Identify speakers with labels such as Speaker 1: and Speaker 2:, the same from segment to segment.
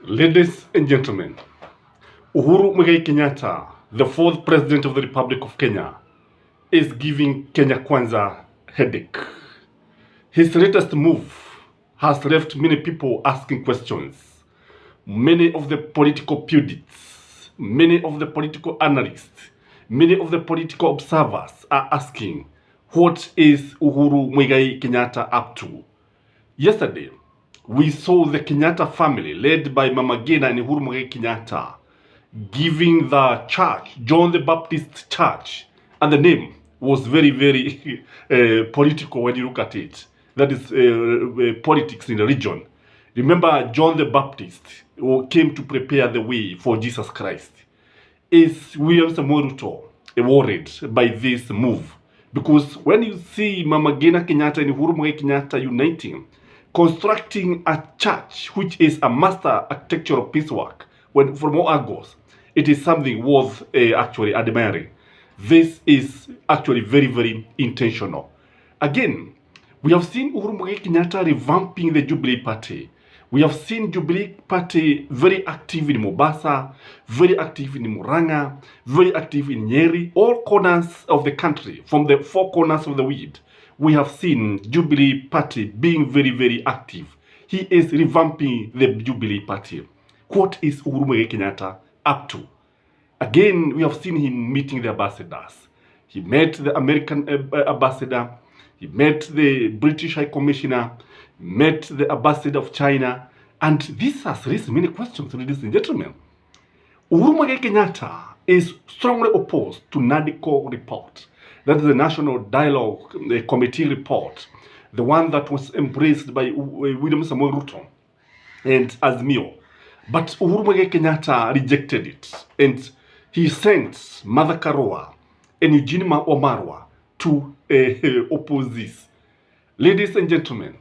Speaker 1: Ladies and gentlemen, Uhuru Kenyatta, the fourth president of the Republic of Kenya, is giving Kenya KWANZA headache. His latest move has left many people asking questions. Many of the political pundits, many of the political analysts, many of the political observers are asking, what is Uhuru Kenyatta up to? Yesterday, we saw the Kenyatta family led by Mama Ngina and Uhuru Kenyatta giving the church, John the Baptist Church, and the name was very, very political when you look at it. That is politics in the region. Remember, John the Baptist who came to prepare the way for Jesus Christ. Is William Samuel Ruto worried by this move? Because when you see Mama Ngina Kenyatta and Uhuru Kenyatta uniting, constructing a church which is a master architectural piecework from all angles, it is something worth actually admiring. This is actually very, very intentional. Again, we have seen Uhuru Kenyatta revamping the Jubilee Party. We have seen Jubilee Party very active in Mombasa, very active in Murang'a, very active in Nyeri, all corners of the country, from the four corners of the world. We have seen Jubilee Party being very, very active. He is revamping the Jubilee Party. What is Uhuru Kenyatta up to? Again, we have seen him meeting the ambassadors. He met the American ambassador. He met the British High Commissioner, met the ambassador of China. And this has raised many questions, ladies and gentlemen. Uhuru Kenyatta is strongly opposed to NADCO report. That is the National Dialogue Committee report, the one that was embraced by William Samuel Ruto and Azimio. But Uhuru Kenyatta rejected it, and he sent Martha Karua and Eugene Wamalwa to oppose this. Ladies and gentlemen,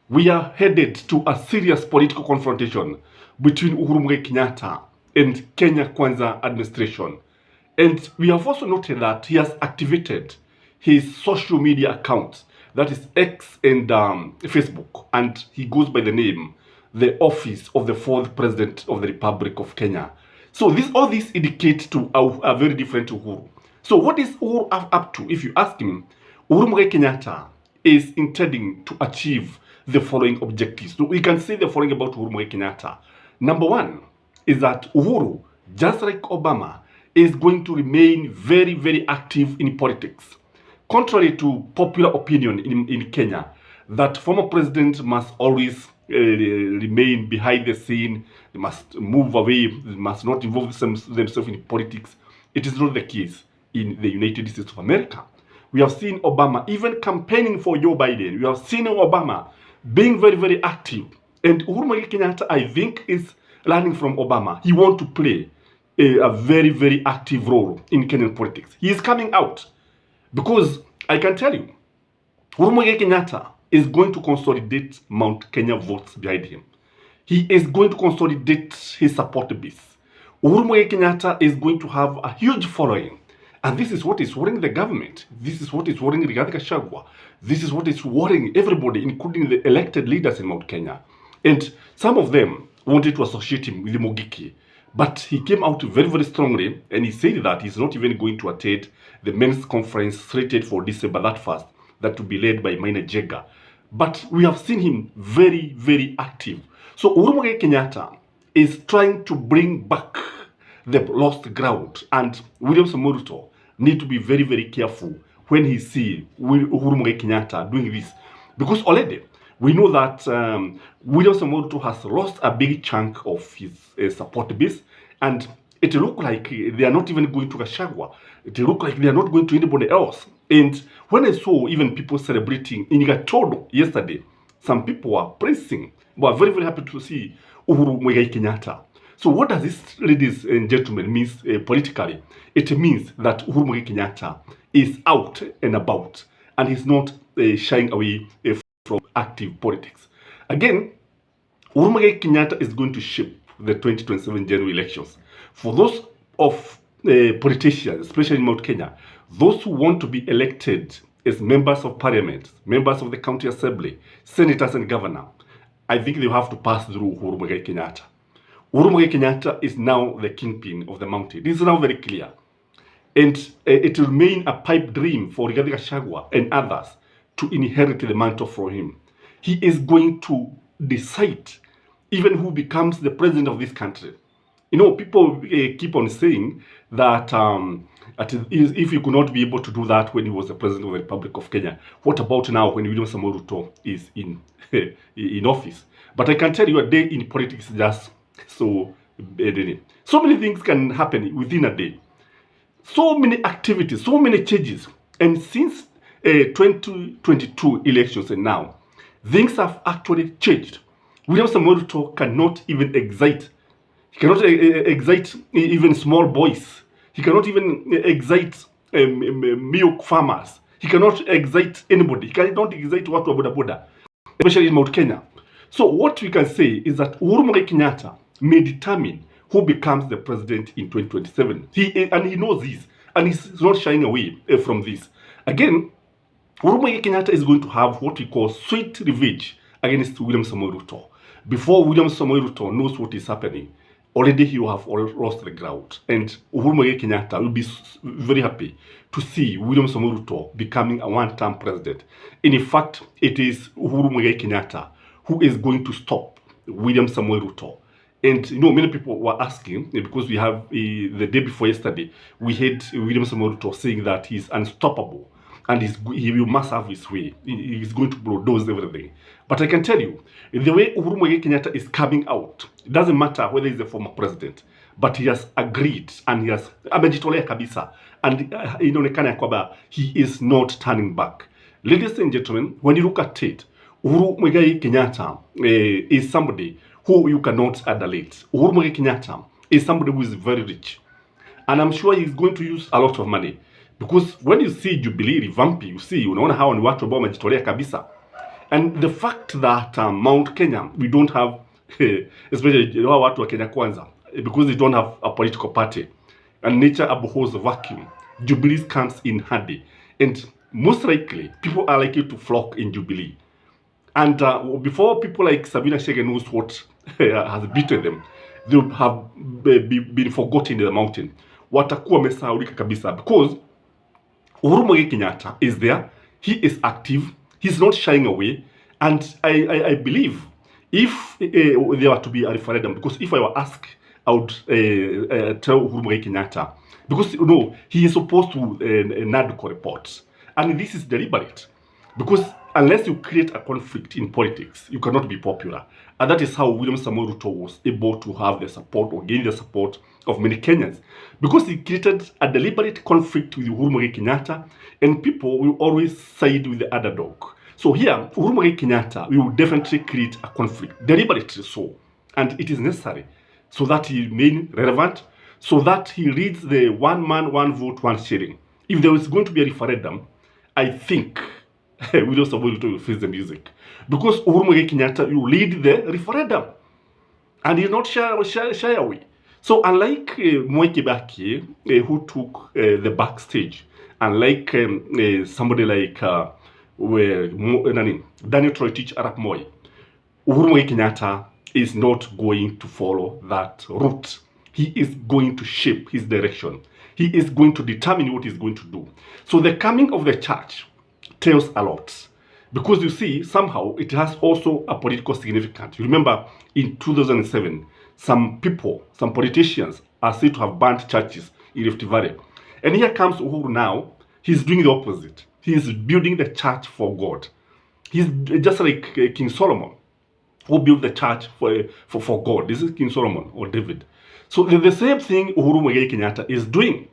Speaker 1: we are headed to a serious political confrontation between Uhuru Kenyatta and Kenya KWANZA administration. And we have also noted that he has activated his social media accounts, that is X and Facebook, and he goes by the name, the office of the fourth president of the Republic of Kenya. So all this indicates to a very different Uhuru. So what is Uhuru up to? If you ask him, Uhuru Kenyatta is intending to achieve the following objectives. So we can say the following about Uhuru Kenyatta. Number one is that Uhuru, just like Obama, is going to remain very, very active in politics. Contrary to popular opinion in Kenya, that former president must always remain behind the scene, they must move away, they must not involve themselves in politics. It is not the case in the United States of America. We have seen Obama even campaigning for Joe Biden. We have seen Obama being very, very active. And Uhuru Kenyatta, I think, is learning from Obama. He wants to play a very, very active role in Kenyan politics. He is coming out because I can tell you, Uhuru Kenyatta is going to consolidate Mount Kenya votes behind him. He is going to consolidate his support base. Uhuru Kenyatta is going to have a huge following. And this is what is worrying the government. This is what is worrying Kenya. This is what is worrying everybody, including the elected leaders in Mount Kenya. And some of them wanted to associate him with the Mogiki. But he came out very, very strongly, and he said that he's not even going to attend the men's conference slated for December that 1st, that to be led by Maina Jega. But we have seen him very, very active. So Uhuru Kenyatta is trying to bring back the lost ground, and William Samoei Ruto need to be very, very careful when he see Uhuru Kenyatta doing this. Because already, we know that William Samoei Ruto has lost a big chunk of his support base, and it looks like they are not even going to Gachagua. It looks like they are not going to anybody else. And when I saw even people celebrating in Gatodo yesterday, some people were praising, were very, very happy to see Uhuru Kenyatta. So what does this, ladies and gentlemen, mean politically? It means that Uhuru Kenyatta is out and about, and he's not shying away from active politics. Again, Uhuru Kenyatta is going to shape the 2027 general elections. For those of politicians, especially in Mount Kenya, those who want to be elected as members of parliament, members of the county assembly, senators and governor, I think they have to pass through Uhuru Kenyatta. Uhuru Muigai Kenyatta is now the kingpin of the mountain. This is now very clear. And it will remain a pipe dream for Kenya and others to inherit the mantle from him. He is going to decide even who becomes the president of this country. You know, people keep on saying that if he could not be able to do that when he was the president of the Republic of Kenya, what about now when William Samoei Ruto is in in office? But I can tell you, a day in politics is just so many things can happen within a day. So many activities, so many changes. And since 2022 elections and now, things have actually changed. William Samoei Ruto cannot even excite. He cannot excite even small boys. He cannot even excite milk farmers. He cannot excite anybody. He cannot excite watu wa boda boda, especially in Mount Kenya. So what we can say is that Uhuru Muigai Kenyatta may determine who becomes the president in 2027. He knows this, and he's not shying away from this. Again, Uhuru Muigai Kenyatta is going to have what we call sweet revenge against William Samoei Ruto. Before William Samoei Ruto knows what is happening, already he will have lost the ground. And Uhuru Muigai Kenyatta will be very happy to see William Samoei Ruto becoming a one-term president. In fact, it is Uhuru Muigai Kenyatta who is going to stop William Samoei Ruto. And you know, many people were asking, because we have the day before yesterday, we heard William Samoei Ruto saying that he's unstoppable and he must have his way. He's going to bulldoze everything. But I can tell you, the way Uhuru Muigai Kenyatta is coming out, it doesn't matter whether he's a former president, but he has agreed and he has amejitolea kabisa, and inaonekana kwamba he is not turning back. Ladies and gentlemen, when you look at it, Uhuru Muigai Kenyatta is somebody who you cannot underrate. Uhuru Muigai Kenyatta is somebody who is very rich, and I'm sure he's going to use a lot of money, because when you see Jubilee revamp, you see, unaona hawa ni watu ambao wamejitolea kabisa. And the fact that Mount Kenya, we don't have, especially watu wa Kenya KWANZA, because they don't have a political party, and nature abhors a vacuum, Jubilee comes in handy, and most likely people are likely to flock in Jubilee. And before people like Sabina Chege knows what has beaten them, they would have been forgotten in the mountain. Watakuwa wamesahaulika kabisa, because Uhuru Muigai Kenyatta is there. He is active. He's not shying away. And I believe if there were to be a referendum, because if I were asked, I would tell Uhuru Muigai Kenyatta, because you know, he is supposed to NADCO reports. And this is deliberate. Because unless you create a conflict in politics, you cannot be popular. And that is how William Samoei Ruto was able to have the support or gain the support of many Kenyans. Because he created a deliberate conflict with Uhuru Muigai Kenyatta, and people will always side with the underdog. So here, Uhuru Muigai Kenyatta will definitely create a conflict, deliberately so. And it is necessary so that he remain relevant, so that he reads the one man, one vote, one shilling. If there is going to be a referendum, I think William Samoei Ruto will face the music, because Uhuru Muigai Kenyatta will lead the referendum, and he'll not shy away. So unlike Mwai Kibaki, who took the backstage, unlike somebody like Daniel Toroitich Arap Moi, Uhuru Muigai Kenyatta is not going to follow that route. He is going to shape his direction. He is going to determine what he's going to do. So the coming of the church tells a lot, because you see, somehow it has also a political significance. You remember in 2007, some people, some politicians are said to have burnt churches in Rift Valley. And here comes Uhuru now. He's doing the opposite. He is building the church for God. He's just like King Solomon, who built the church for God. This is King Solomon or David. So the same thing Uhuru Muigai Kenyatta is doing.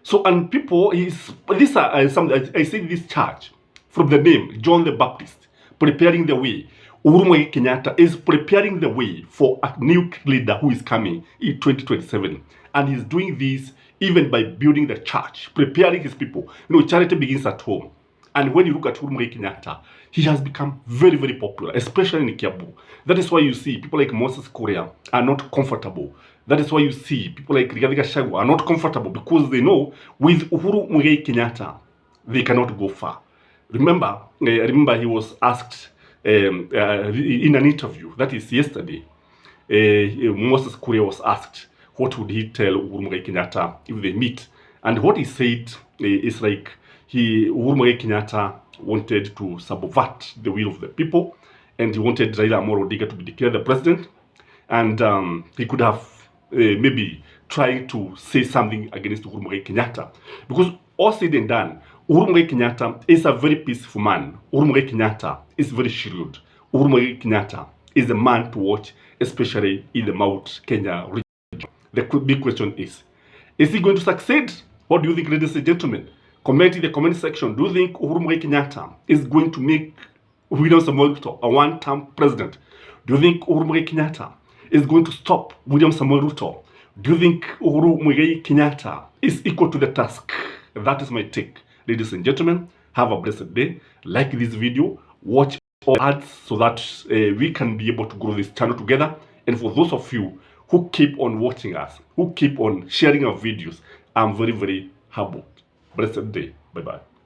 Speaker 1: So, and people, these are some, I say this church, from the name, John the Baptist, preparing the way. Uhuru Muigai Kenyatta is preparing the way for a new leader who is coming in 2027. And he's doing this even by building the church, preparing his people. You know, charity begins at home. And when you look at Uhuru Muigai Kenyatta, he has become very, very popular, especially in Kiambu. That is why you see people like Moses Korea are not comfortable. That is why you see people like Kenya are not comfortable, because they know with Uhuru Muigai Kenyatta, they cannot go far. Remember he was asked in an interview, that is yesterday, Moses Kuria was asked what would he tell Uhuru Muigai Kenyatta if they meet, and what he said is like Uhuru Muigai Kenyatta wanted to subvert the will of the people, and he wanted Raila Amolo Odinga to be declared the president, and he could have maybe trying to say something against Uhuru Muigai Kenyatta, because all said and done, Uhuru Muigai Kenyatta is a very peaceful man. Uhuru Muigai Kenyatta is very shrewd. Uhuru Muigai Kenyatta is a man to watch, especially in the Mount Kenya region. The big question is he going to succeed? What do you think, ladies and gentlemen? Comment in the comment section. Do you think Uhuru Muigai Kenyatta is going to make William Samoei Ruto a one-term president? Do you think Uhuru Muigai Kenyatta is going to stop William Samoei Ruto? Do you think Uhuru Muigai Kenyatta is equal to the task? That is my take. Ladies and gentlemen, have a blessed day. Like this video, watch all ads so that we can be able to grow this channel together. And for those of you who keep on watching us, who keep on sharing our videos, I'm very, very humbled. Blessed day. Bye-bye.